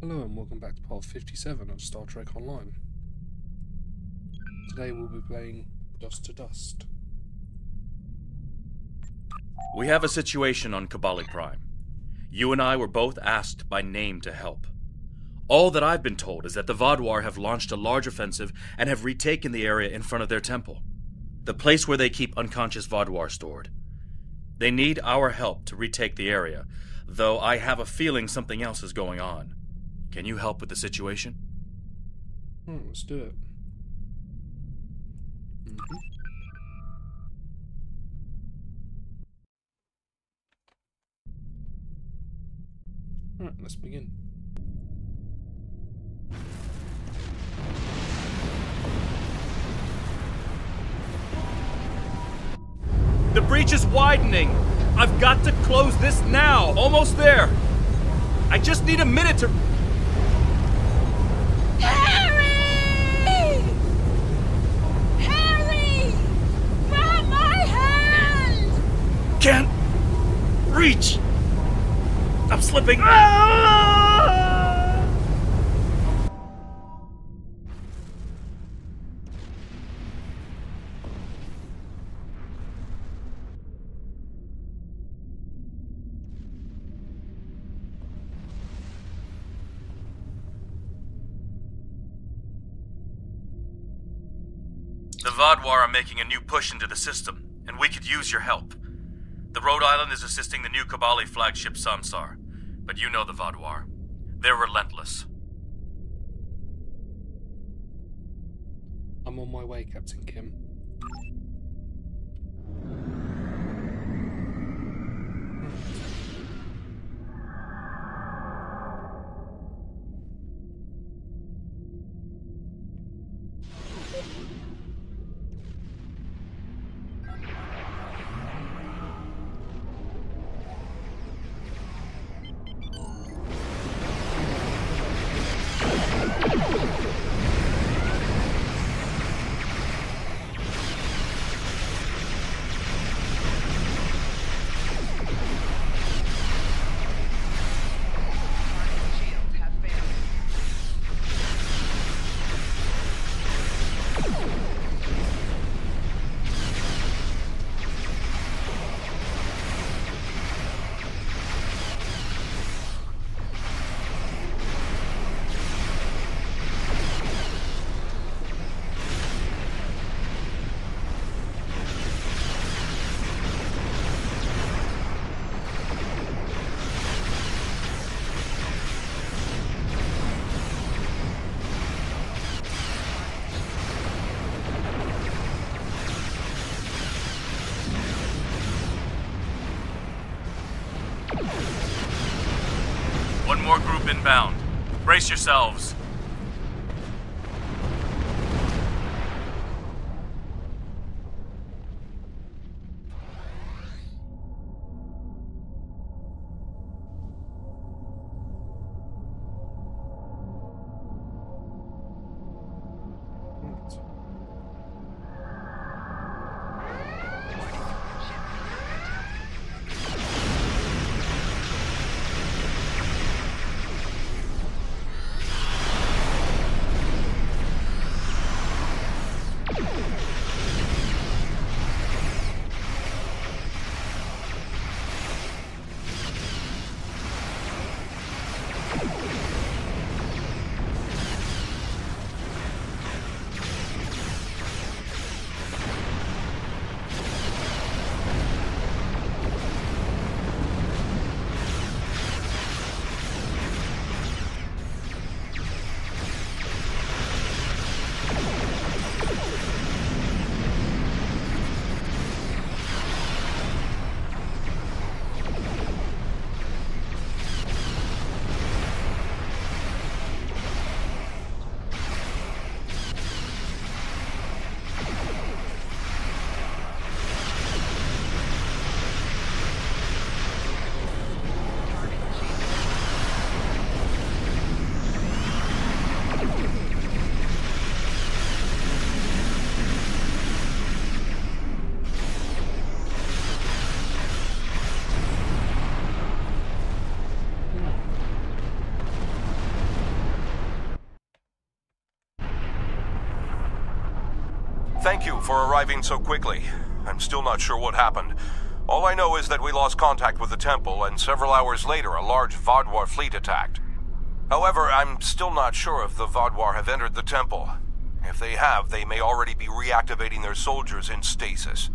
Hello and welcome back to part 57 of Star Trek Online. Today we'll be playing Dust to Dust. We have a situation on Kobali Prime. You and I were both asked by name to help. All that I've been told is that the Vaadwaur have launched a large offensive and have retaken the area in front of their temple, the place where they keep unconscious Vaadwaur stored. They need our help to retake the area, though I have a feeling something else is going on. Can you help with the situation? Let's do it. Alright, let's begin. The breach is widening! I've got to close this now! Almost there! I just need a minute to... Harry! Harry! Grab my hand! Can't reach! I'm slipping! Ah! The Vaadwaur are making a new push into the system, and we could use your help. The Rhode Island is assisting the new Kobali flagship Sansar, but you know the Vaadwaur. They're relentless. I'm on my way, Captain Kim. One more group inbound. Brace yourselves. Thank you for arriving so quickly. I'm still not sure what happened. All I know is that we lost contact with the temple, and several hours later a large Vaadwaur fleet attacked. However, I'm still not sure if the Vaadwaur have entered the temple. If they have, they may already be reactivating their soldiers in stasis.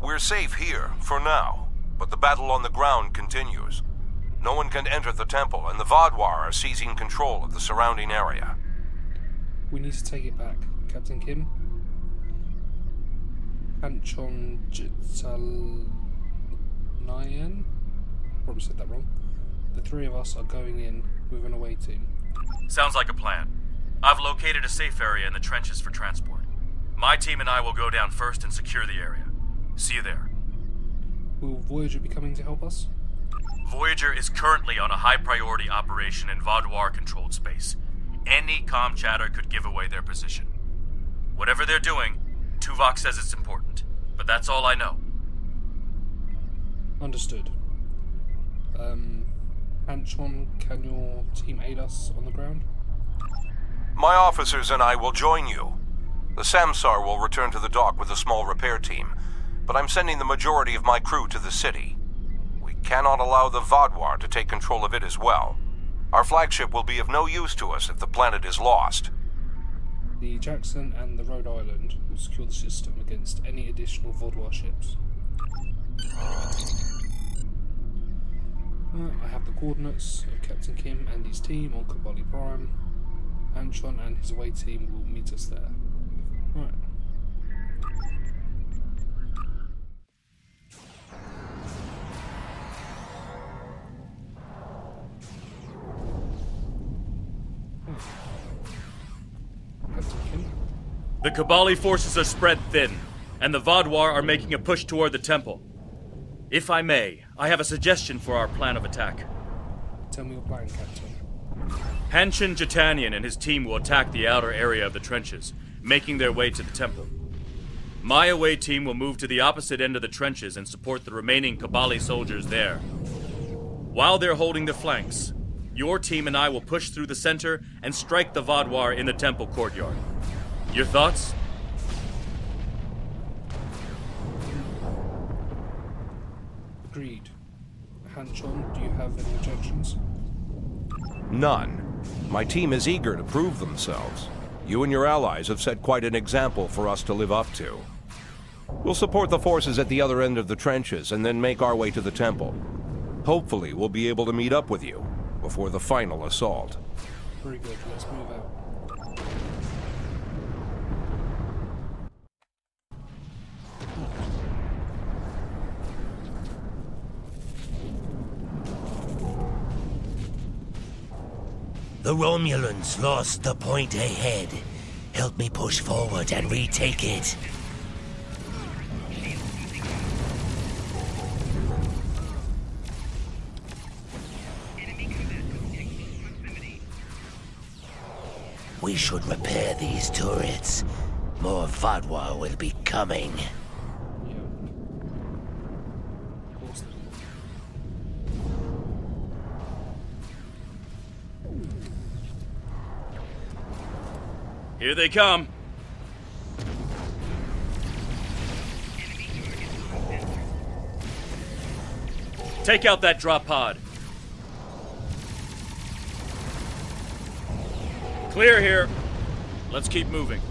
We're safe here, for now, but the battle on the ground continues. No one can enter the temple, and the Vaadwaur are seizing control of the surrounding area. We need to take it back. Captain Kim? Panchon Jitalnayan? Probably said that wrong. The three of us are going in with an away team. Sounds like a plan. I've located a safe area in the trenches for transport. My team and I will go down first and secure the area. See you there. Will Voyager be coming to help us? Voyager is currently on a high-priority operation in Vaadwaur-controlled space. Any comm chatter could give away their position. Whatever they're doing, Tuvok says it's important, but that's all I know. Understood. Panchon, can your team aid us on the ground? My officers and I will join you. The Samsar will return to the dock with a small repair team, but I'm sending the majority of my crew to the city. We cannot allow the Vaadwaur to take control of it as well. Our flagship will be of no use to us if the planet is lost. The Jackson and the Rhode Island will secure the system against any additional Vaadwaur ships. I have the coordinates of Captain Kim and his team on Kobali Prime. Panchon and his away team will meet us there. Right. Captain Kim? The Kobali forces are spread thin, and the Vaadwaur are making a push toward the temple. If I may, I have a suggestion for our plan of attack. Tell me your plan, Captain. Hanshin Jitanian and his team will attack the outer area of the trenches, making their way to the temple. My away team will move to the opposite end of the trenches and support the remaining Kobali soldiers there. While they're holding the flanks, your team and I will push through the center and strike the Vaadwaur in the temple courtyard. Your thoughts? Agreed. Hanchon, do you have any objections? None. My team is eager to prove themselves. You and your allies have set quite an example for us to live up to. We'll support the forces at the other end of the trenches and then make our way to the temple. Hopefully, we'll be able to meet up with you before the final assault. Very good, let's move out. The Romulans lost the point ahead. Help me push forward and retake it. We should repair these turrets. More Vaadwaur will be coming. Yeah. Of course they will. Here they come. Take out that drop pod. Clear here. Let's keep moving.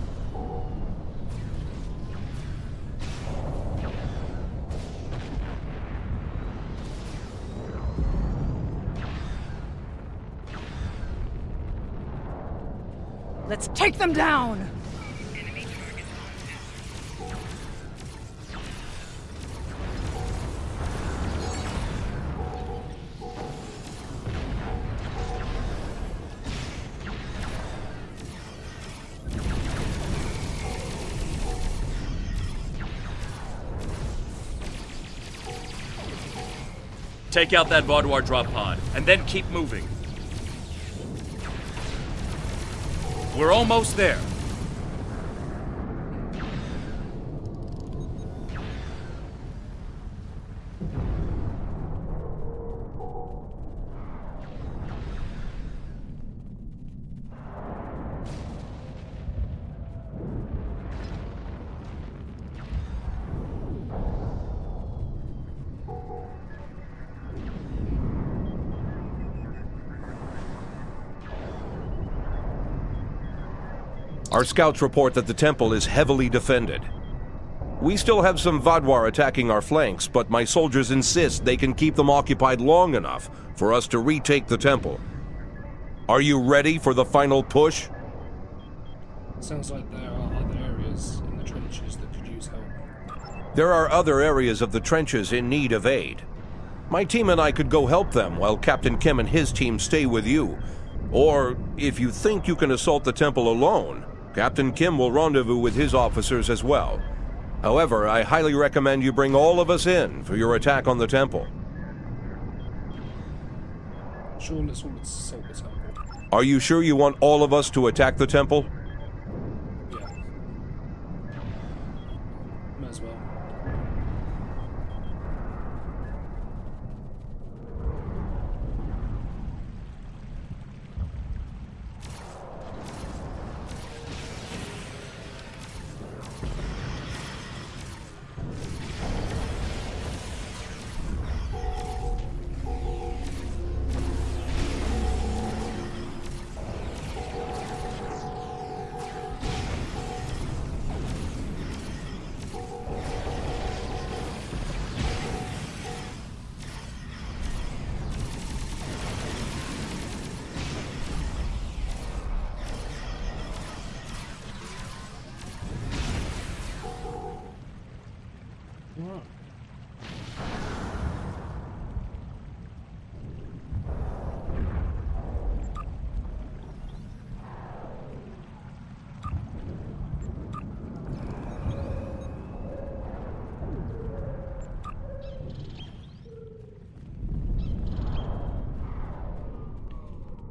Let's take them down! Take out that Vaadwaur drop pod, and then keep moving. We're almost there. Our scouts report that the temple is heavily defended. We still have some Vaadwaur attacking our flanks, but my soldiers insist they can keep them occupied long enough for us to retake the temple. Are you ready for the final push? Sounds like there are other areas in the trenches that could use help. There are other areas of the trenches in need of aid. My team and I could go help them while Captain Kim and his team stay with you. Or, if you think you can assault the temple alone, Captain Kim will rendezvous with his officers as well. However, I highly recommend you bring all of us in for your attack on the temple. Sure, let's all assault the temple. Are you sure you want all of us to attack the temple? Yeah. Might as well.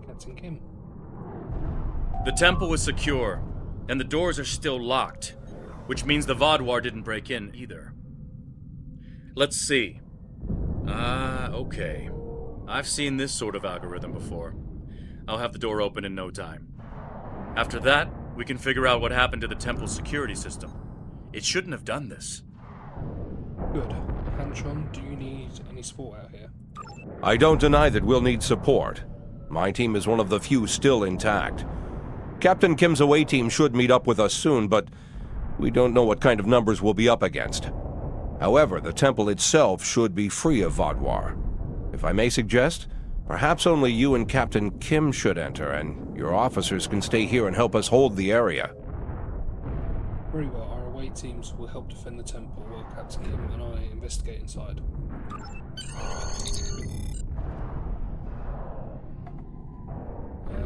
Captain Kim. The temple is secure, and the doors are still locked, which means the Vaadwaur didn't break in either. Let's see. Okay. I've seen this sort of algorithm before. I'll have the door open in no time. After that, we can figure out what happened to the temple's security system. It shouldn't have done this. Good. Hanchon, do you need any support out here? I don't deny that we'll need support. My team is one of the few still intact. Captain Kim's away team should meet up with us soon, but we don't know what kind of numbers we'll be up against. However, the temple itself should be free of Vaadwaur. If I may suggest, perhaps only you and Captain Kim should enter, and your officers can stay here and help us hold the area. Very well. Our away teams will help defend the temple while Captain Kim and I investigate inside.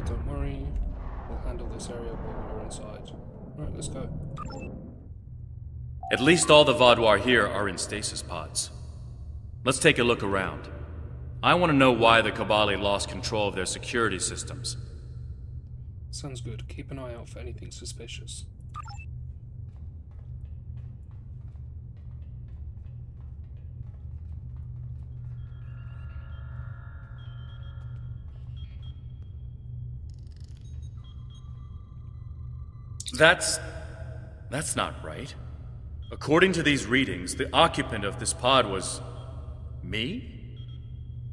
Don't worry. We'll handle this area while we're inside. Alright, let's go. At least all the Vaadwaur here are in stasis pods. Let's take a look around. I want to know why the Kobali lost control of their security systems. Sounds good. Keep an eye out for anything suspicious. That's not right. According to these readings, the occupant of this pod was me?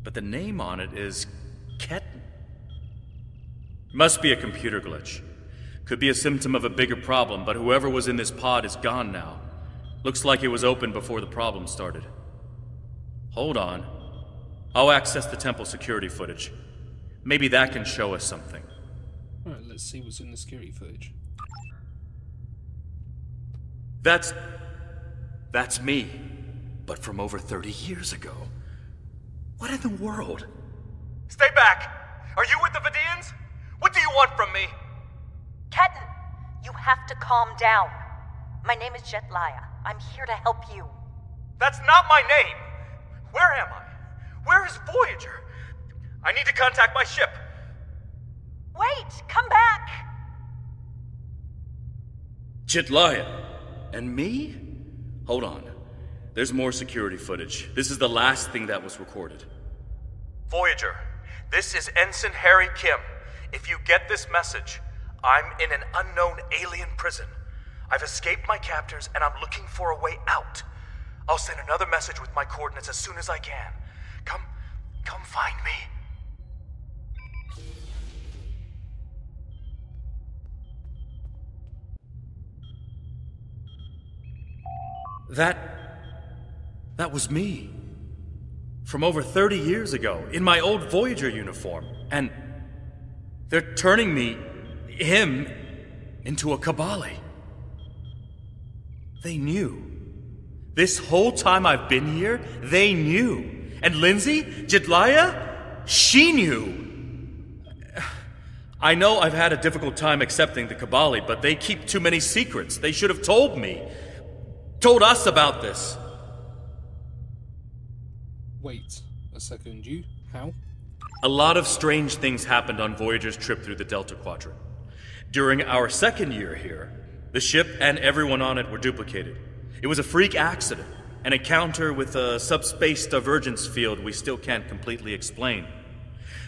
But the name on it is Ketten. Must be a computer glitch. Could be a symptom of a bigger problem, but whoever was in this pod is gone now. Looks like it was open before the problem started. Hold on. I'll access the temple security footage. Maybe that can show us something. Alright, let's see what's in the security footage. That's me, but from over 30 years ago. What in the world? Stay back! Are you with the Vidians? What do you want from me? Ketten, you have to calm down. My name is Jetlaya. I'm here to help you. That's not my name! Where am I? Where is Voyager? I need to contact my ship. Wait! Come back! Jetlaya. And me? Hold on. There's more security footage. This is the last thing that was recorded. Voyager, this is Ensign Harry Kim. If you get this message, I'm in an unknown alien prison. I've escaped my captors and I'm looking for a way out. I'll send another message with my coordinates as soon as I can. Come find me. That was me. From over 30 years ago, in my old Voyager uniform. And they're turning him, into a Kobali. They knew. This whole time I've been here, they knew. And Lindsay, Jedliah, she knew. I know I've had a difficult time accepting the Kobali, but they keep too many secrets. They should have told me. Told us about this. Wait a second, how? A lot of strange things happened on Voyager's trip through the Delta Quadrant. During our second year here, the ship and everyone on it were duplicated. It was a freak accident, an encounter with a subspace divergence field we still can't completely explain.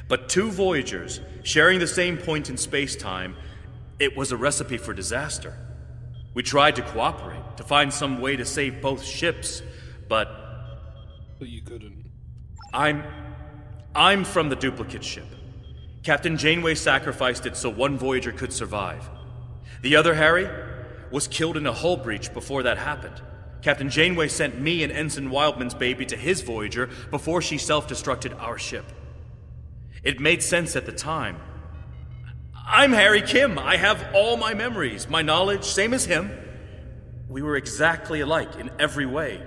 But two Voyagers, sharing the same point in space-time, it was a recipe for disaster. We tried to cooperate, to find some way to save both ships, but you couldn't. I'm from the duplicate ship. Captain Janeway sacrificed it so one Voyager could survive. The other, Harry, was killed in a hull breach before that happened. Captain Janeway sent me and Ensign Wildman's baby to his Voyager before she self-destructed our ship. It made sense at the time. I'm Harry Kim. I have all my memories, my knowledge, same as him. We were exactly alike in every way.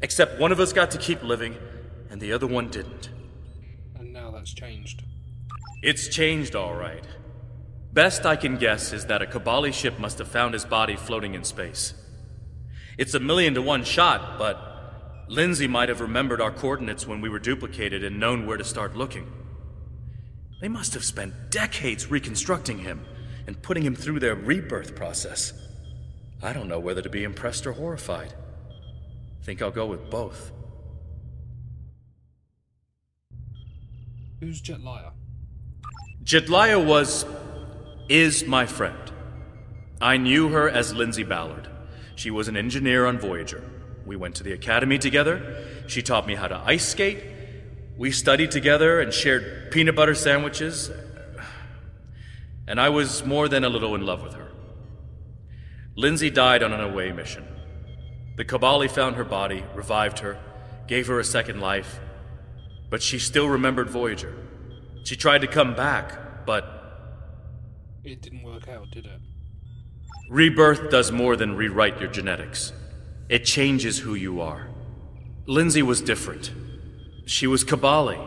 Except one of us got to keep living, and the other one didn't. And now that's changed. It's changed, all right. Best I can guess is that a Kobali ship must have found his body floating in space. It's a 1,000,000 to 1 shot, but Lindsay might have remembered our coordinates when we were duplicated and known where to start looking. They must have spent decades reconstructing him and putting him through their rebirth process. I don't know whether to be impressed or horrified. Think I'll go with both. Who's Jedliah? Jedliah is my friend. I knew her as Lindsay Ballard. She was an engineer on Voyager. We went to the academy together. She taught me how to ice skate. We studied together and shared peanut butter sandwiches. And I was more than a little in love with her. Lindsay died on an away mission. The Kobali found her body, revived her, gave her a second life. But she still remembered Voyager. She tried to come back, but it didn't work out, did it? Rebirth does more than rewrite your genetics. It changes who you are. Lindsay was different. She was Kobali.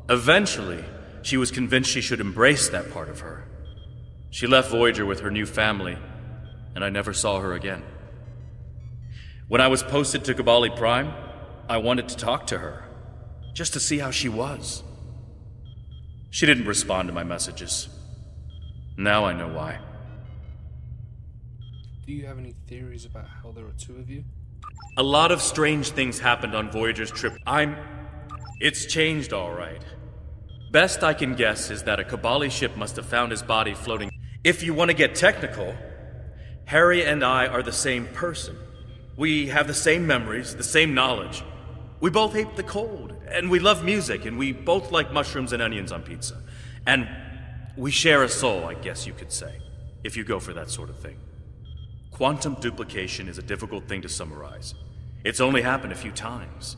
Eventually, she was convinced she should embrace that part of her. She left Voyager with her new family, and I never saw her again. When I was posted to Kobali Prime, I wanted to talk to her, just to see how she was. She didn't respond to my messages. Now I know why. Do you have any theories about how there are two of you? A lot of strange things happened on Voyager's trip. It's changed, all right. Best I can guess is that a Kobali ship must have found his body floating. If you want to get technical, Harry and I are the same person. We have the same memories, the same knowledge. We both hate the cold, and we love music, and we both like mushrooms and onions on pizza. And we share a soul, I guess you could say, if you go for that sort of thing. Quantum duplication is a difficult thing to summarize. It's only happened a few times.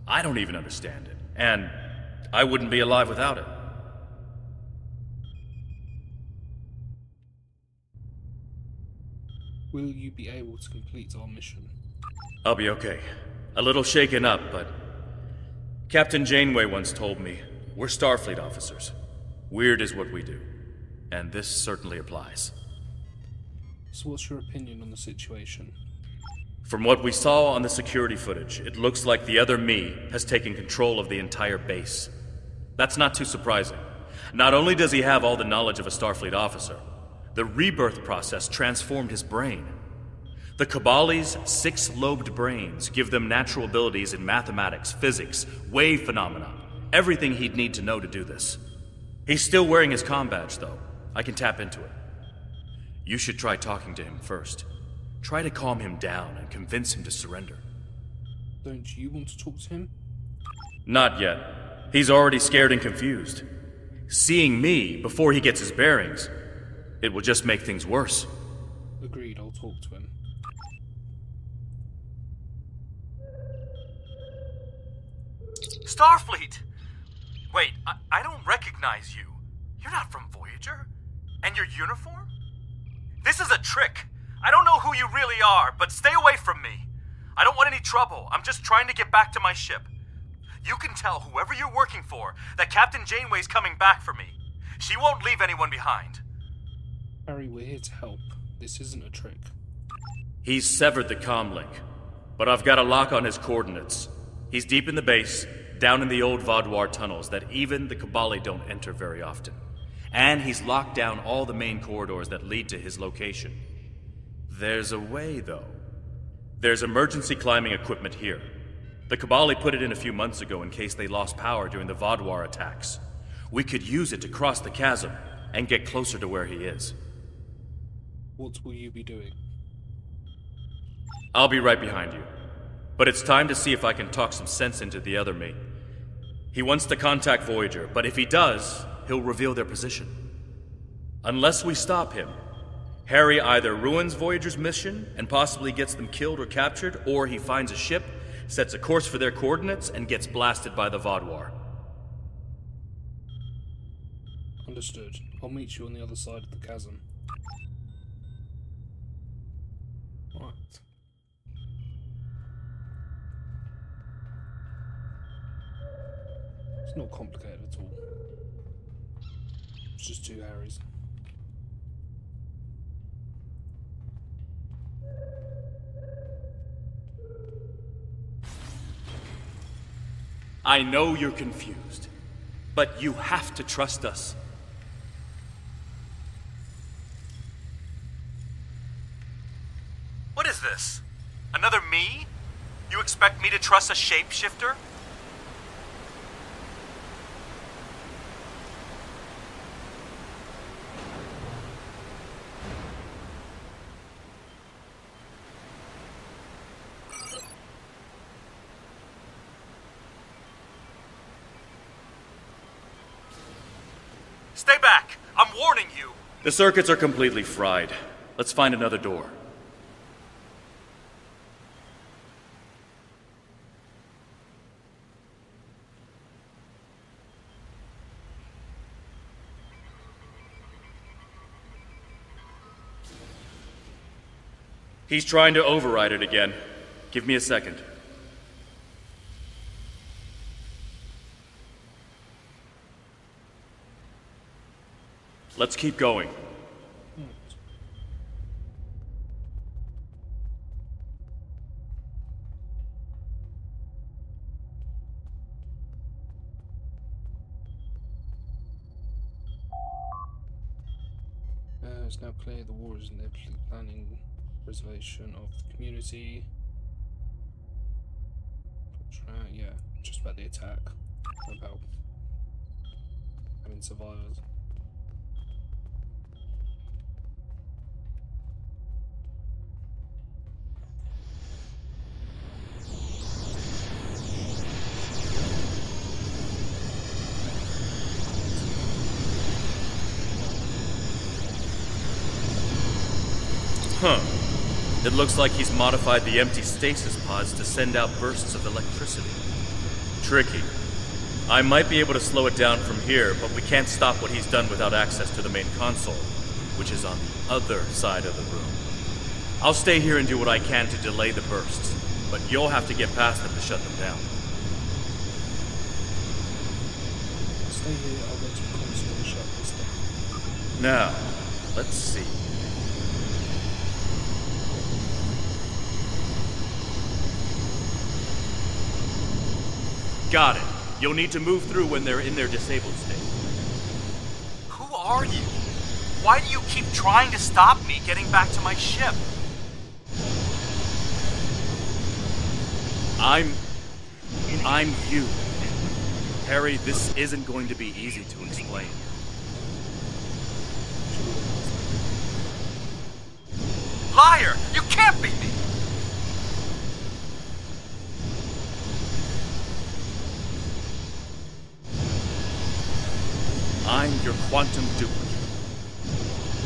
I don't even understand it, and I wouldn't be alive without it. Will you be able to complete our mission? I'll be okay. A little shaken up, but Captain Janeway once told me, we're Starfleet officers. Weird is what we do, and this certainly applies. So what's your opinion on the situation? From what we saw on the security footage, it looks like the other me has taken control of the entire base. That's not too surprising. Not only does he have all the knowledge of a Starfleet officer, the rebirth process transformed his brain. The Kobali's 6-lobed brains give them natural abilities in mathematics, physics, wave phenomena, everything he'd need to know to do this. He's still wearing his comm badge, though. I can tap into it. You should try talking to him first. Try to calm him down and convince him to surrender. Don't you want to talk to him? Not yet. He's already scared and confused. Seeing me before he gets his bearings, it will just make things worse. Agreed, I'll talk to him. Starfleet! Wait, I don't recognize you. You're not from Voyager? And your uniform? This is a trick. I don't know who you really are, but stay away from me. I don't want any trouble. I'm just trying to get back to my ship. You can tell whoever you're working for that Captain Janeway's coming back for me. She won't leave anyone behind. Harry, we're here to help. This isn't a trick. He's severed the comm link, but I've got a lock on his coordinates. He's deep in the base, down in the old Vaudouar tunnels that even the Kobali don't enter very often. And he's locked down all the main corridors that lead to his location. There's a way, though. There's emergency climbing equipment here. The Kobali put it in a few months ago in case they lost power during the Vaudouar attacks. We could use it to cross the chasm and get closer to where he is. What will you be doing? I'll be right behind you. But it's time to see if I can talk some sense into the other me. He wants to contact Voyager, but if he does, he'll reveal their position. Unless we stop him, Harry either ruins Voyager's mission and possibly gets them killed or captured, or he finds a ship, sets a course for their coordinates, and gets blasted by the Vaudouar. Understood. I'll meet you on the other side of the chasm. Right. It's not complicated at all. It's just two Harrys. I know you're confused, but you have to trust us. What is this? Another me? You expect me to trust a shapeshifter? Stay back! I'm warning you! The circuits are completely fried. Let's find another door. He's trying to override it again. Give me a second. Let's keep going. It's now clear the war is inevitably planning preservation of the community. Yeah, just about the attack. About having survivors. Huh. It looks like he's modified the empty stasis pods to send out bursts of electricity. Tricky. I might be able to slow it down from here, but we can't stop what he's done without access to the main console, which is on the other side of the room. I'll stay here and do what I can to delay the bursts, but you'll have to get past them to shut them down. Stay here, I'll go to the console and shut this down. Now, let's see. Got it. You'll need to move through when they're in their disabled state. Who are you? Why do you keep trying to stop me getting back to my ship? I'm you. Harry, this isn't going to be easy to explain. Liar! You can't be me! I'm your quantum duplicate.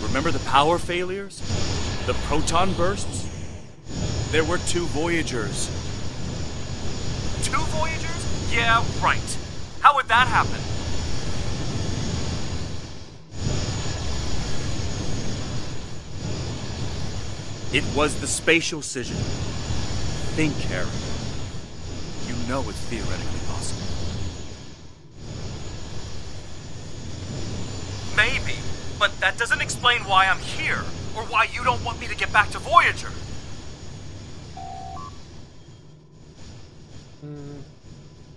Remember the power failures? The proton bursts? There were 2 Voyagers. 2 Voyagers? Yeah, right. How would that happen? It was the spatial scission. Think, Harry. You know it's theoretically possible. Maybe, but that doesn't explain why I'm here, or why you don't want me to get back to Voyager.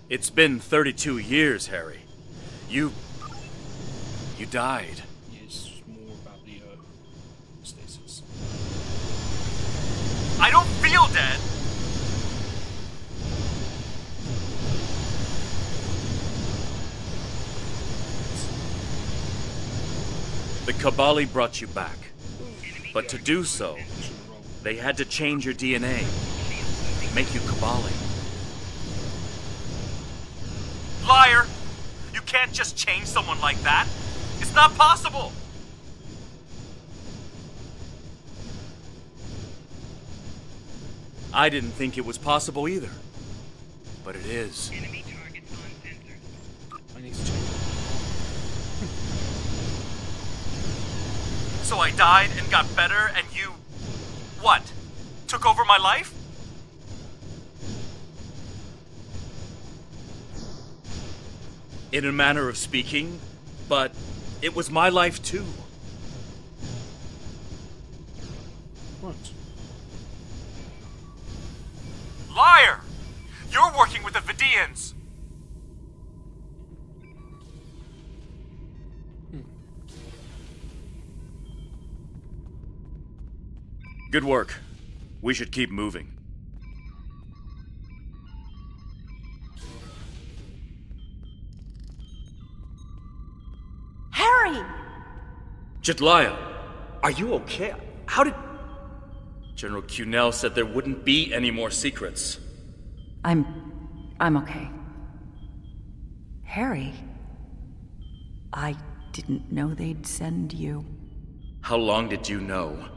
It's been 32 years, Harry. You died. Yes, more about the stasis. I don't feel dead. The Kobali brought you back. But to do so, they had to change your DNA. Make you Kobali. Liar! You can't just change someone like that. It's not possible. I didn't think it was possible either. But it is. I need to change. So I died and got better, and you... what? Took over my life? In a manner of speaking, but it was my life too. Right. Liar! You're working with the Vidians! Good work. We should keep moving. Harry! Jetlaya, are you okay? How did... General Cunell said there wouldn't be any more secrets. I'm okay. Harry, I didn't know they'd send you. How long did you know?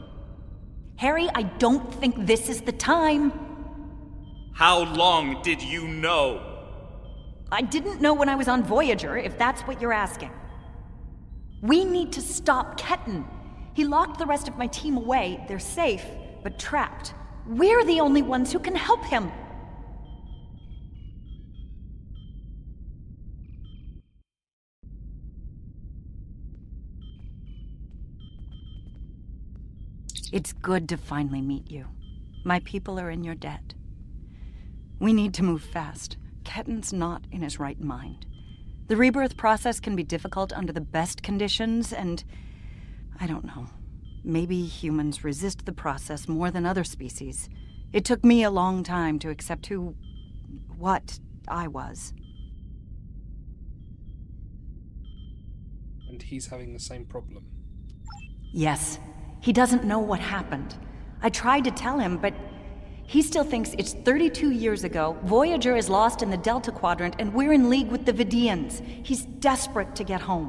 Harry, I don't think this is the time. How long did you know? I didn't know when I was on Voyager, if that's what you're asking. We need to stop Ketan. He locked the rest of my team away. They're safe, but trapped. We're the only ones who can help him. It's good to finally meet you. My people are in your debt. We need to move fast. Ketan's not in his right mind. The rebirth process can be difficult under the best conditions, and I don't know. Maybe humans resist the process more than other species. It took me a long time to accept what I was. And he's having the same problem. Yes. He doesn't know what happened. I tried to tell him, but he still thinks it's 32 years ago, Voyager is lost in the Delta Quadrant, and we're in league with the Vidians. He's desperate to get home.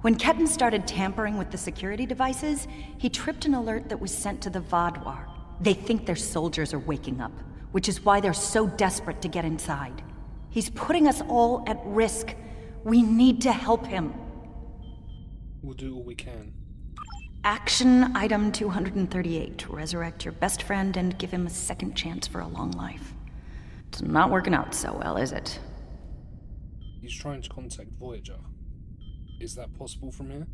When Ketan started tampering with the security devices, he tripped an alert that was sent to the Vaadwaur. They think their soldiers are waking up, which is why they're so desperate to get inside. He's putting us all at risk. We need to help him. We'll do all we can. Action item 238. Resurrect your best friend and give him a second chance for a long life. It's not working out so well, is it? He's trying to contact Voyager. Is that possible from here?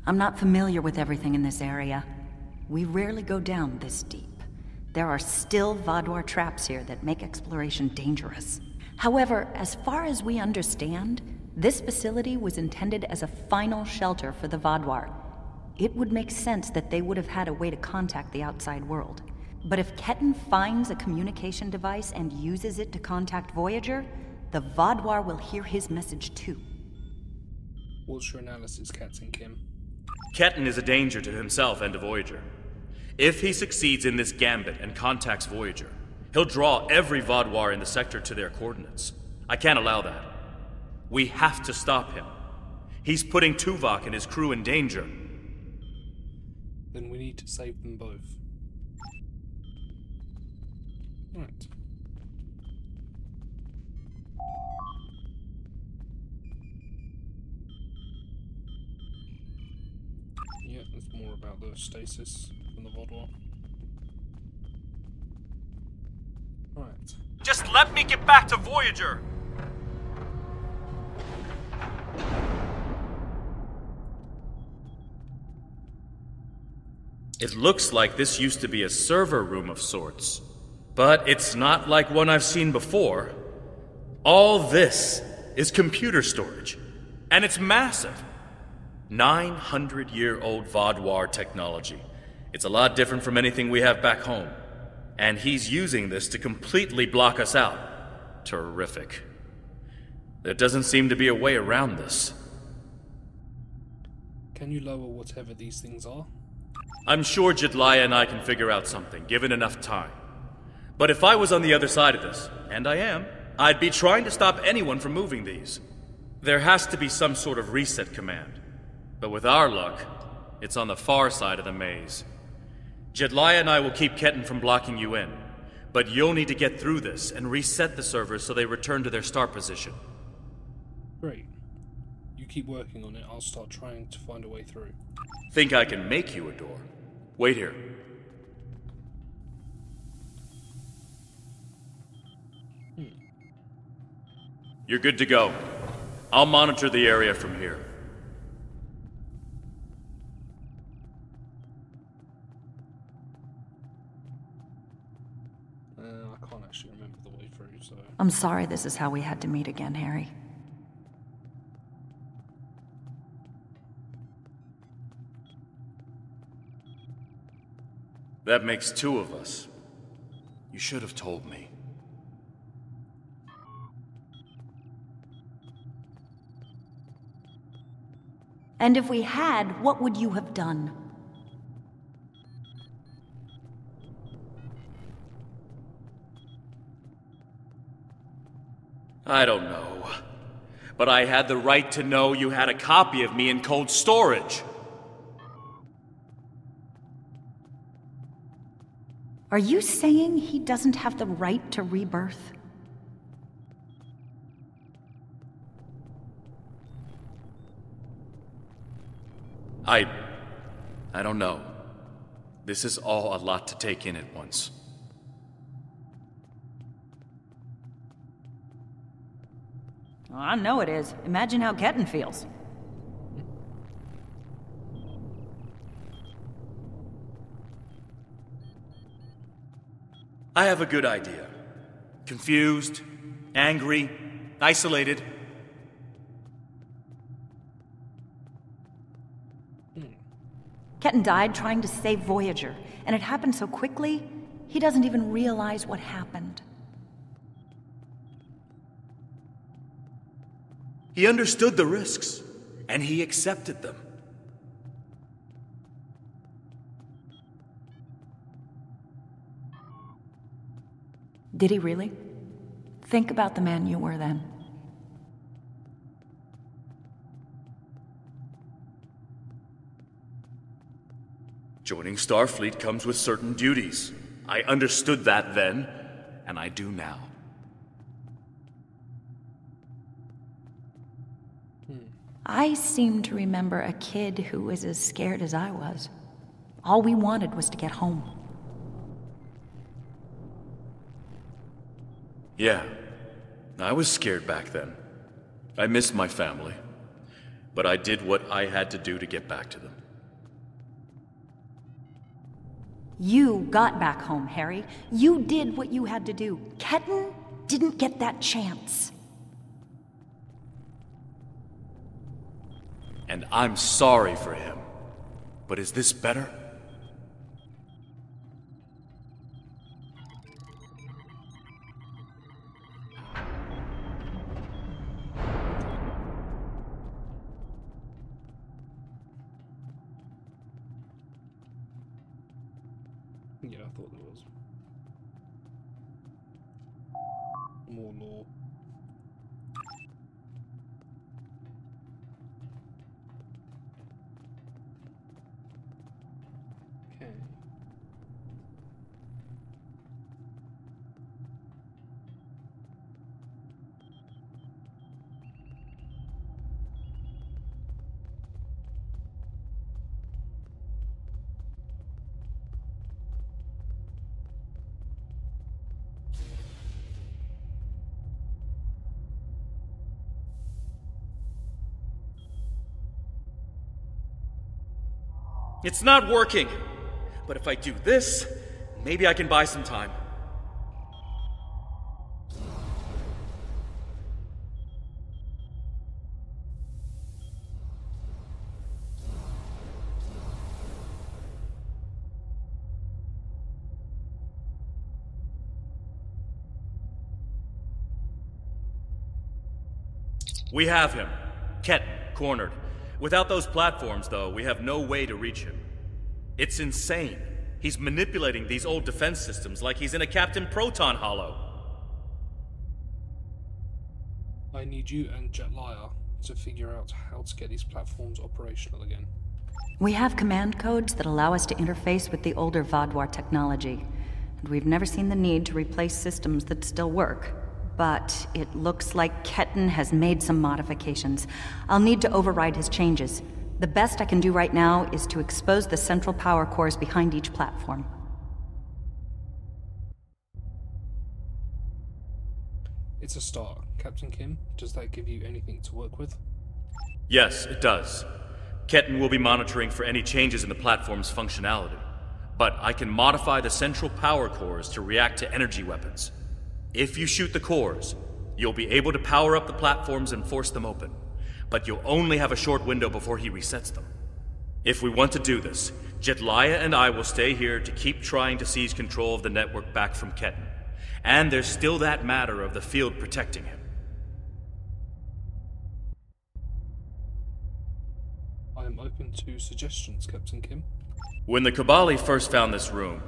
I'm not familiar with everything in this area. We rarely go down this deep. There are still Vaadwaur traps here that make exploration dangerous. However, as far as we understand, this facility was intended as a final shelter for the Vaadwaur. It would make sense that they would have had a way to contact the outside world. But if Ketan finds a communication device and uses it to contact Voyager, the Vaadwaur will hear his message too. What's your analysis, Captain Kim? Ketan is a danger to himself and to Voyager. If he succeeds in this gambit and contacts Voyager, he'll draw every Vaadwaur in the sector to their coordinates. I can't allow that. We have to stop him. He's putting Tuvok and his crew in danger. Then we need to save them both. Right. Yeah, it's more about the stasis from the Vodwa. Right. Just let me get back to Voyager! It looks like this used to be a server room of sorts, but it's not like one I've seen before. All this is computer storage, and it's massive. 900-year-old Vodwar technology. It's a lot different from anything we have back home. And he's using this to completely block us out. Terrific. There doesn't seem to be a way around this. Can you lower whatever these things are? I'm sure Jedliah and I can figure out something, given enough time. But if I was on the other side of this, and I am, I'd be trying to stop anyone from moving these. There has to be some sort of reset command. But with our luck, it's on the far side of the maze. Jedliah and I will keep Ketten from blocking you in, but you'll need to get through this and reset the servers so they return to their start position. Great. You keep working on it, I'll start trying to find a way through. Think I can make you a door? Wait here. You're good to go. I'll monitor the area from here. I can't actually remember the way through, so... I'm sorry this is how we had to meet again, Harry. That makes two of us. You should have told me. And if we had, what would you have done? I don't know. But I had the right to know you had a copy of me in cold storage. Are you saying he doesn't have the right to rebirth? I don't know. This is all a lot to take in at once. Oh, I know it is. Imagine how Ketten feels. I have a good idea. Confused, angry, isolated. Ketten died trying to save Voyager, and it happened so quickly, he doesn't even realize what happened. He understood the risks, and he accepted them. Did he really? Think about the man you were then. Joining Starfleet comes with certain duties. I understood that then, and I do now. I seem to remember a kid who was as scared as I was. All we wanted was to get home. Yeah, I was scared back then. I missed my family. But I did what I had to do to get back to them. You got back home, Harry. You did what you had to do. Ketten didn't get that chance. And I'm sorry for him. But is this better? Yeah, I thought there was. More lore. Okay. It's not working. But if I do this, maybe I can buy some time. We have him. Ketten, cornered. Without those platforms, though, we have no way to reach him. It's insane. He's manipulating these old defense systems like he's in a Captain Proton hollow. I need you and Jetlaya to figure out how to get these platforms operational again. We have command codes that allow us to interface with the older Vaadwaur technology, and we've never seen the need to replace systems that still work. But it looks like Ketten has made some modifications. I'll need to override his changes. The best I can do right now is to expose the central power cores behind each platform. It's a start. Captain Kim, does that give you anything to work with? Yes, it does. Ketten will be monitoring for any changes in the platform's functionality. But I can modify the central power cores to react to energy weapons. If you shoot the cores, you'll be able to power up the platforms and force them open. But you'll only have a short window before he resets them. If we want to do this, Jetlaya and I will stay here to keep trying to seize control of the network back from Ketten. And there's still that matter of the field protecting him. I am open to suggestions, Captain Kim. When the Kobali first found this room,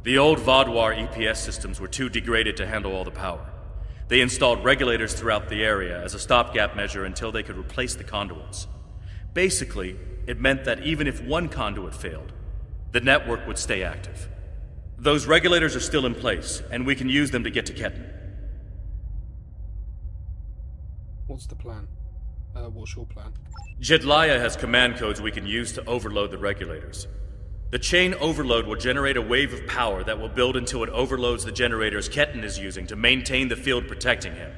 the old Vaadwaur EPS systems were too degraded to handle all the power. They installed regulators throughout the area as a stopgap measure until they could replace the conduits. Basically, it meant that even if one conduit failed, the network would stay active. Those regulators are still in place, and we can use them to get to Ketten. What's the plan? What's your plan? Jetlaya has command codes we can use to overload the regulators. The chain overload will generate a wave of power that will build until it overloads the generators Ketten is using to maintain the field protecting him.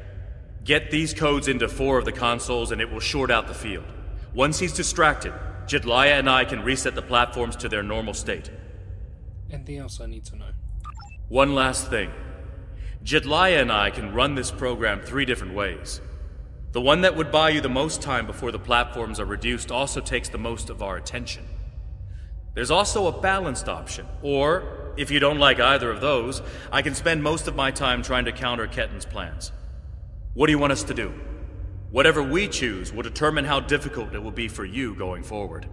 Get these codes into 4 of the consoles and it will short out the field. Once he's distracted, Jetlaya and I can reset the platforms to their normal state. Anything else I need to know? One last thing. Jetlaya and I can run this program 3 different ways. The one that would buy you the most time before the platforms are reduced also takes the most of our attention. There's also a balanced option, or, if you don't like either of those, I can spend most of my time trying to counter Ketten's plans. What do you want us to do? Whatever we choose will determine how difficult it will be for you going forward.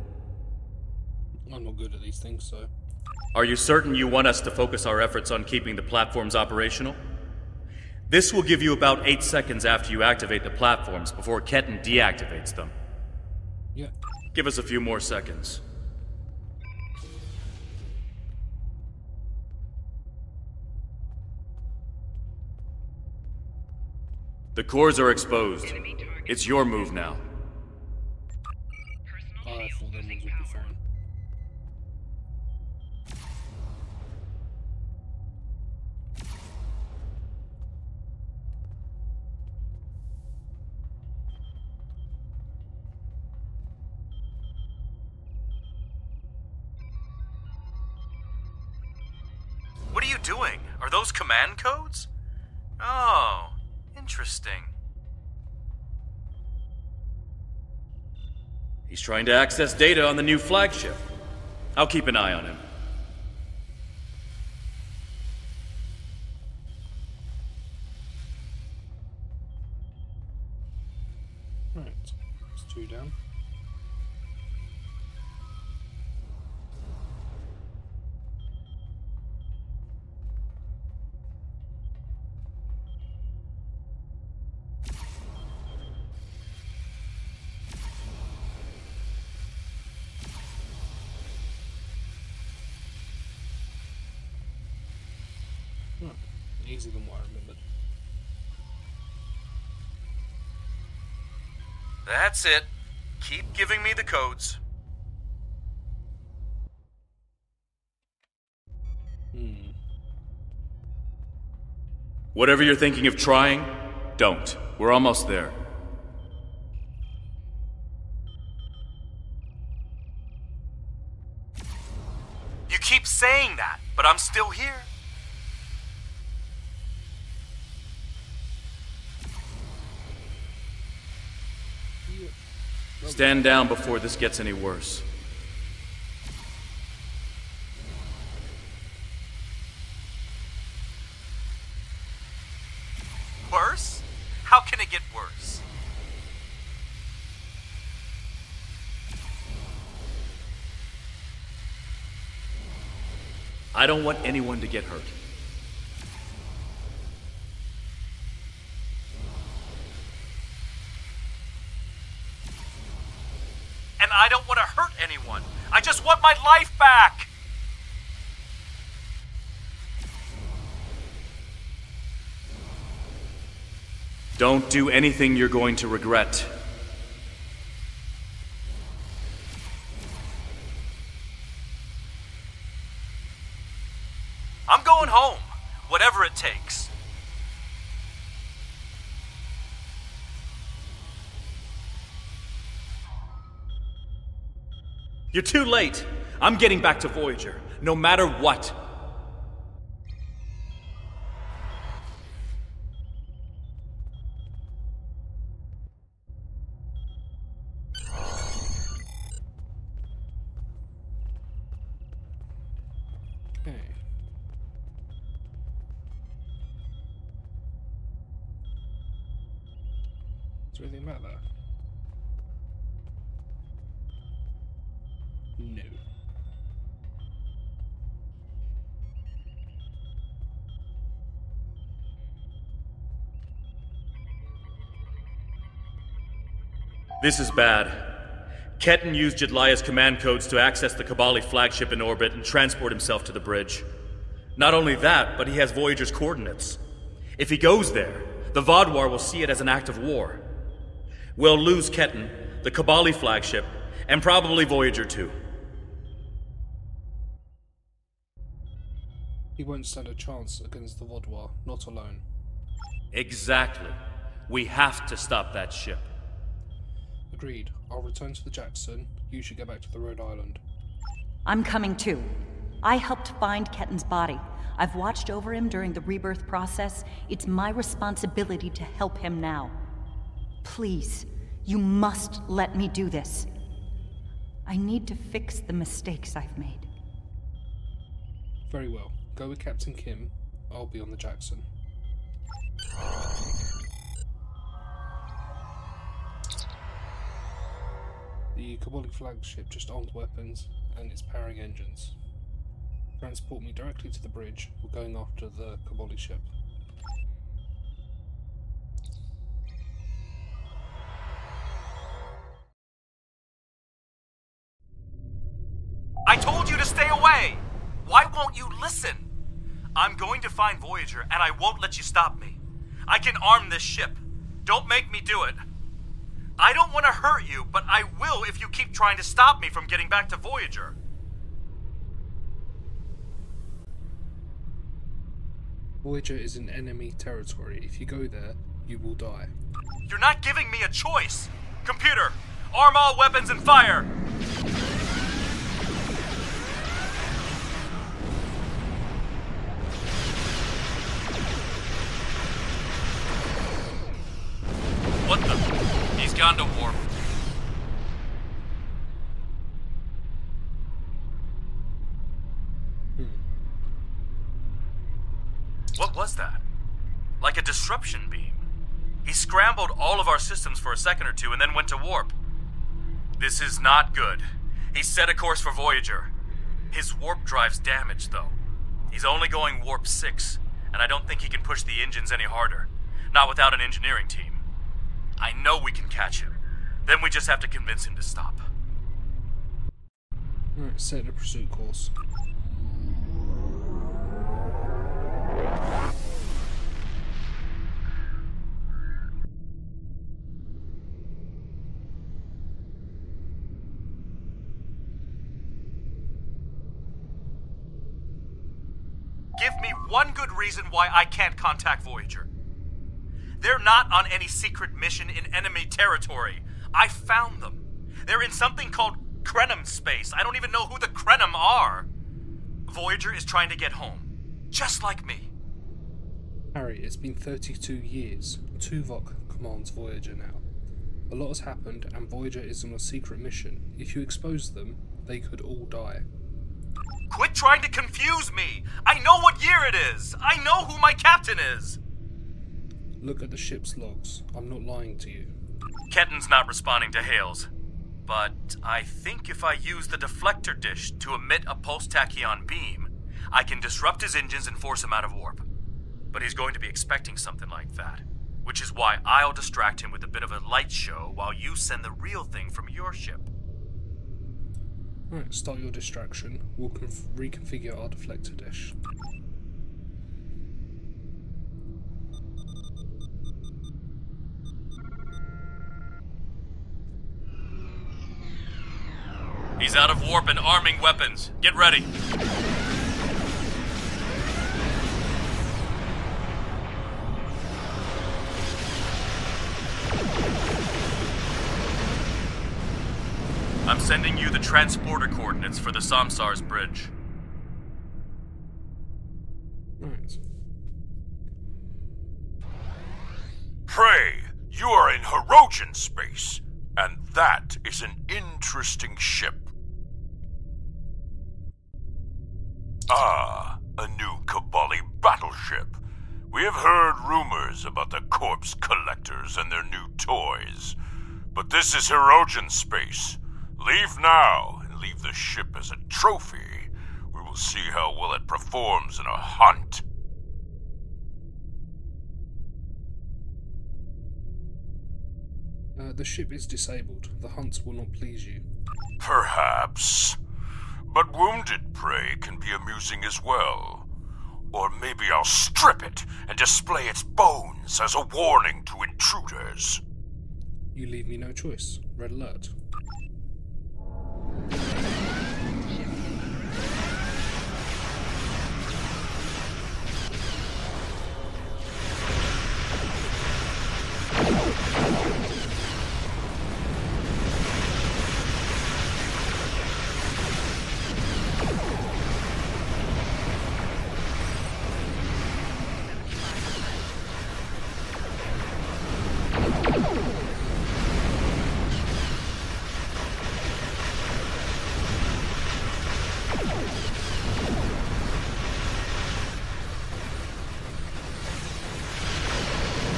I'm not good at these things, so... Are you certain you want us to focus our efforts on keeping the platforms operational? This will give you about 8 seconds after you activate the platforms before Ketten deactivates them. Yeah. Give us a few more seconds. The cores are exposed. It's your move now. I thought them ones would be fine. What are you doing? Are those command codes? Oh, interesting. He's trying to access data on the new flagship. I'll keep an eye on him. Right, it's 2 down. Easier than what I remembered. That's it. Keep giving me the codes. Whatever you're thinking of trying, don't. We're almost there. keep saying that, but I'm still here. Stand down before this gets any worse. Worse? How can it get worse? I don't want anyone to get hurt. And I don't want to hurt anyone. I just want my life back! Don't do anything you're going to regret. I'm going home, whatever it takes. You're too late. I'm getting back to Voyager, no matter what. Okay. Is there anything about that? No. This is bad. Ketan used Jedliah's command codes to access the Kobali flagship in orbit and transport himself to the bridge. Not only that, but he has Voyager's coordinates. If he goes there, the Vaadwaur will see it as an act of war. We'll lose Ketan, the Kobali flagship, and probably Voyager too. He won't stand a chance against the Vaadwaur, not alone. Exactly. We have to stop that ship. Agreed. I'll return to the Jackson. You should get back to the Rhode Island. I'm coming too. I helped find Ketan's body. I've watched over him during the rebirth process. It's my responsibility to help him now. Please, you must let me do this. I need to fix the mistakes I've made. Very well. Go with Captain Kim. I'll be on the Jackson. The Kobali flagship just armed weapons and it's powering engines. Transport me directly to the bridge. We're going after the Kobali ship. I told you to stay away! Why won't you listen? I'm going to find Voyager, and I won't let you stop me. I can arm this ship. Don't make me do it. I don't want to hurt you, but I will if you keep trying to stop me from getting back to Voyager. Voyager is in enemy territory. If you go there, you will die. You're not giving me a choice. Computer, arm all weapons and fire! What the? He's gone to warp. What was that? Like a disruption beam. He scrambled all of our systems for a second or two and then went to warp. This is not good. He set a course for Voyager. His warp drive's damaged, though. He's only going warp 6, and I don't think he can push the engines any harder. Not without an engineering team. I know we can catch him. Then we just have to convince him to stop. Alright, set a pursuit course. Give me one good reason why I can't contact Voyager. They're not on any secret mission in enemy territory. I found them. They're in something called Krenim space. I don't even know who the Krenim are. Voyager is trying to get home. Just like me. Harry, it's been 32 years. Tuvok commands Voyager now. A lot has happened, and Voyager is on a secret mission. If you expose them, they could all die. Quit trying to confuse me! I know what year it is! I know who my captain is! Look at the ship's logs. I'm not lying to you. Ketten's not responding to hails. But I think if I use the deflector dish to emit a pulse-tachyon beam, I can disrupt his engines and force him out of warp. But he's going to be expecting something like that, which is why I'll distract him with a bit of a light show while you send the real thing from your ship. Alright, start your distraction. We'll reconfigure our deflector dish. He's out of warp and arming weapons. Get ready. I'm sending you the transporter coordinates for the Samsar's bridge. Right. Prey, you are in Hirogen space, and that is an interesting ship. Ah, a new Kobali battleship. We have heard rumors about the corpse collectors and their new toys. But this is Hirogen space. Leave now and leave the ship as a trophy. We will see how well it performs in a hunt. The ship is disabled. The hunts will not please you. Perhaps. But wounded prey can be amusing as well. Or maybe I'll strip it and display its bones as a warning to intruders. You leave me no choice. Red alert.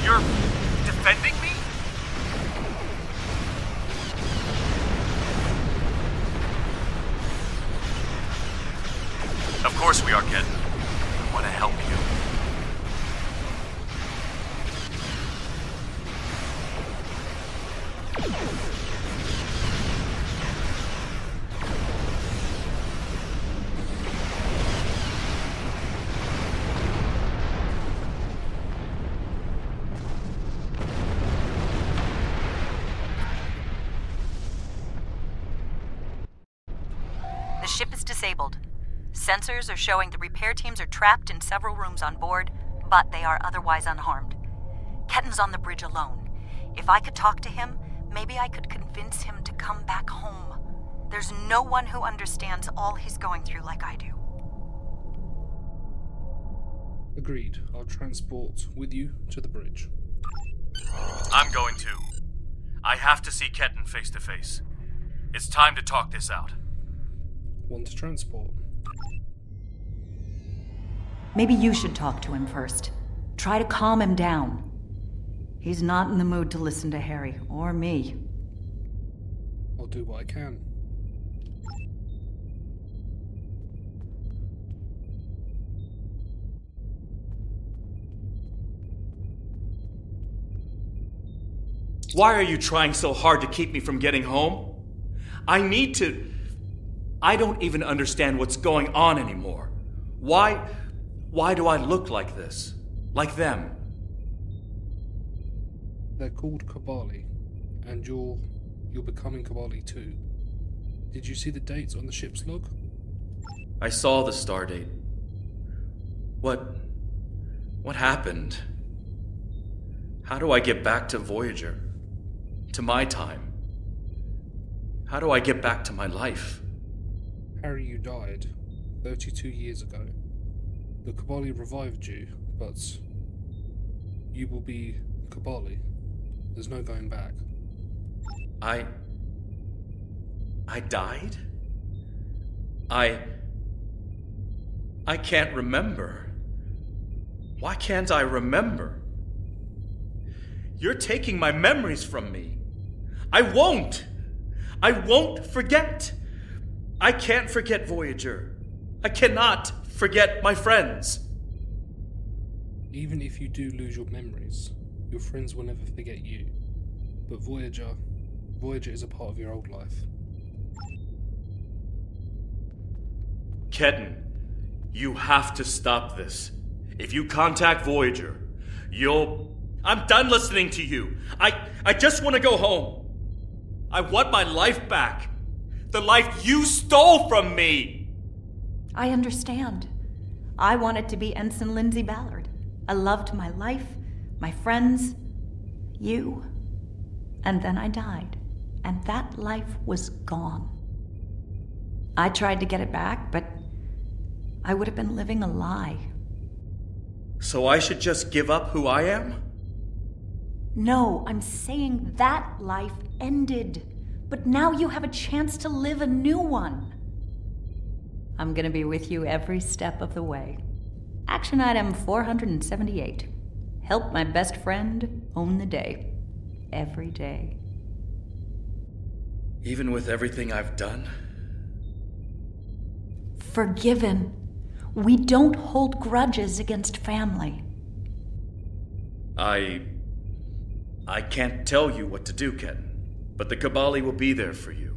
You're defending me? Of course we are, Ken. I want to help you. The ship is disabled. Sensors are showing the repair teams are trapped in several rooms on board, but they are otherwise unharmed. Ketten's on the bridge alone. If I could talk to him, maybe I could convince him to come back home. There's no one who understands all he's going through like I do. Agreed. I'll transport with you to the bridge. I'm going too. I have to see Ketten face to face. It's time to talk this out. Want to transport? Maybe you should talk to him first. Try to calm him down. He's not in the mood to listen to Harry, or me. I'll do what I can. Why are you trying so hard to keep me from getting home? I need to... I don't even understand what's going on anymore. Why do I look like this? Like them? They're called Kobali, and you're becoming Kobali too. Did you see the dates on the ship's log? I saw the stardate. What happened? How do I get back to Voyager? To my time? How do I get back to my life? Harry, you died. 32 years ago. The Kobali revived you, but you will be Kobali. There's no going back. I died? I can't remember. Why can't I remember? You're taking my memories from me. I won't forget. I can't forget Voyager. I cannot forget my friends. Even if you do lose your memories, your friends will never forget you. But Voyager is a part of your old life. Ketan, you have to stop this. If you contact Voyager, I'm done listening to you. I just want to go home. I want my life back. The life you stole from me. I understand. I wanted to be Ensign Lindsay Ballard. I loved my life, my friends, you. And then I died. And that life was gone. I tried to get it back, but I would have been living a lie. So I should just give up who I am? No, I'm saying that life ended. But now you have a chance to live a new one. I'm gonna be with you every step of the way. Action item 478. Help my best friend own the day. Every day. Even with everything I've done? Forgiven. We don't hold grudges against family. I can't tell you what to do, Ketan. But the Kobali will be there for you.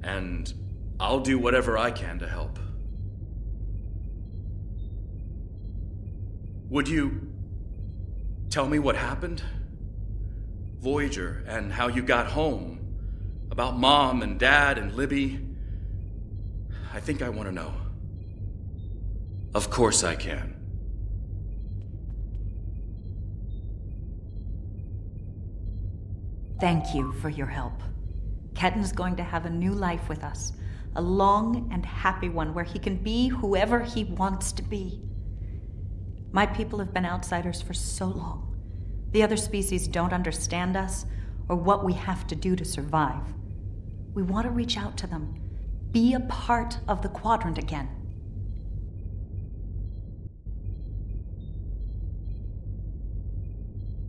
And I'll do whatever I can to help. Would you tell me what happened? Voyager, and how you got home. About Mom and Dad and Libby. I think I want to know. Of course I can. Thank you for your help. Ketan's going to have a new life with us. A long and happy one where he can be whoever he wants to be. My people have been outsiders for so long. The other species don't understand us or what we have to do to survive. We want to reach out to them, be a part of the Quadrant again.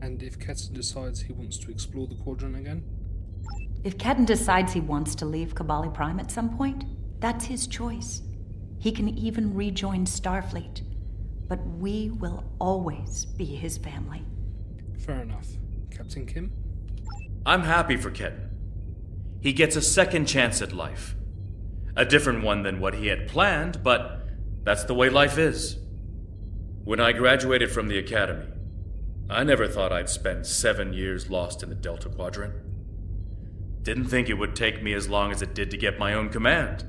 And if Ketan decides he wants to explore the Quadrant again? If Ketan decides he wants to leave Kobali Prime at some point, that's his choice. He can even rejoin Starfleet. But we will always be his family. Fair enough. Captain Kim? I'm happy for Ketan. He gets a second chance at life. A different one than what he had planned, but that's the way life is. When I graduated from the academy, I never thought I'd spend 7 years lost in the Delta Quadrant. Didn't think it would take me as long as it did to get my own command.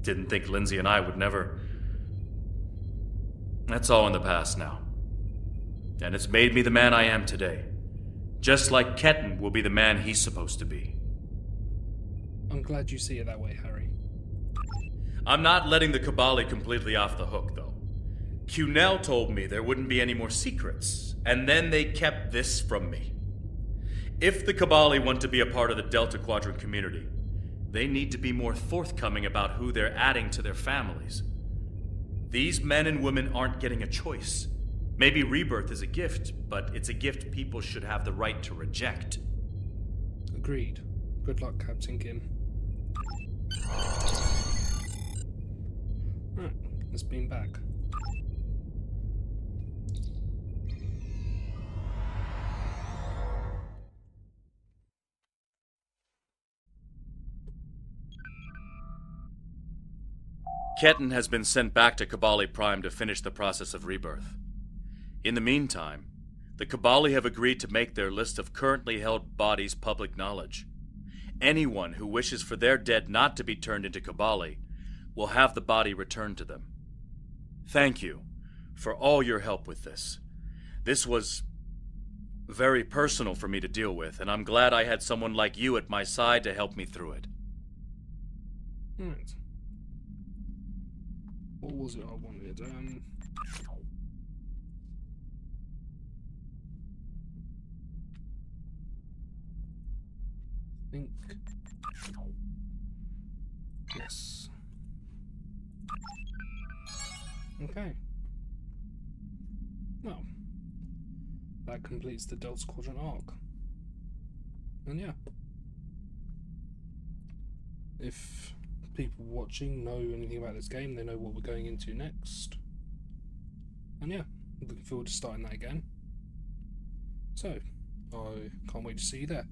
Didn't think Lindsay and I would never... That's all in the past now. And it's made me the man I am today. Just like Ketan will be the man he's supposed to be. I'm glad you see it that way, Harry. I'm not letting the Kobali completely off the hook, though. Cunell told me there wouldn't be any more secrets, and then they kept this from me. If the Kobali want to be a part of the Delta Quadrant community, they need to be more forthcoming about who they're adding to their families. These men and women aren't getting a choice. Maybe rebirth is a gift, but it's a gift people should have the right to reject. Agreed. Good luck, Captain Kim. Right, let's beam back. Ketan has been sent back to Kobali Prime to finish the process of rebirth. In the meantime, the Kobali have agreed to make their list of currently held bodies public knowledge. Anyone who wishes for their dead not to be turned into Kobali will have the body returned to them. Thank you for all your help with this. This was very personal for me to deal with, and I'm glad I had someone like you at my side to help me through it. Right. What was it I wanted? I think. Yes. Okay. Well, that completes the Delta Quadrant arc. And yeah. If people watching know anything about this game, they know what we're going into next. And yeah, looking forward to starting that again. So, I can't wait to see you there.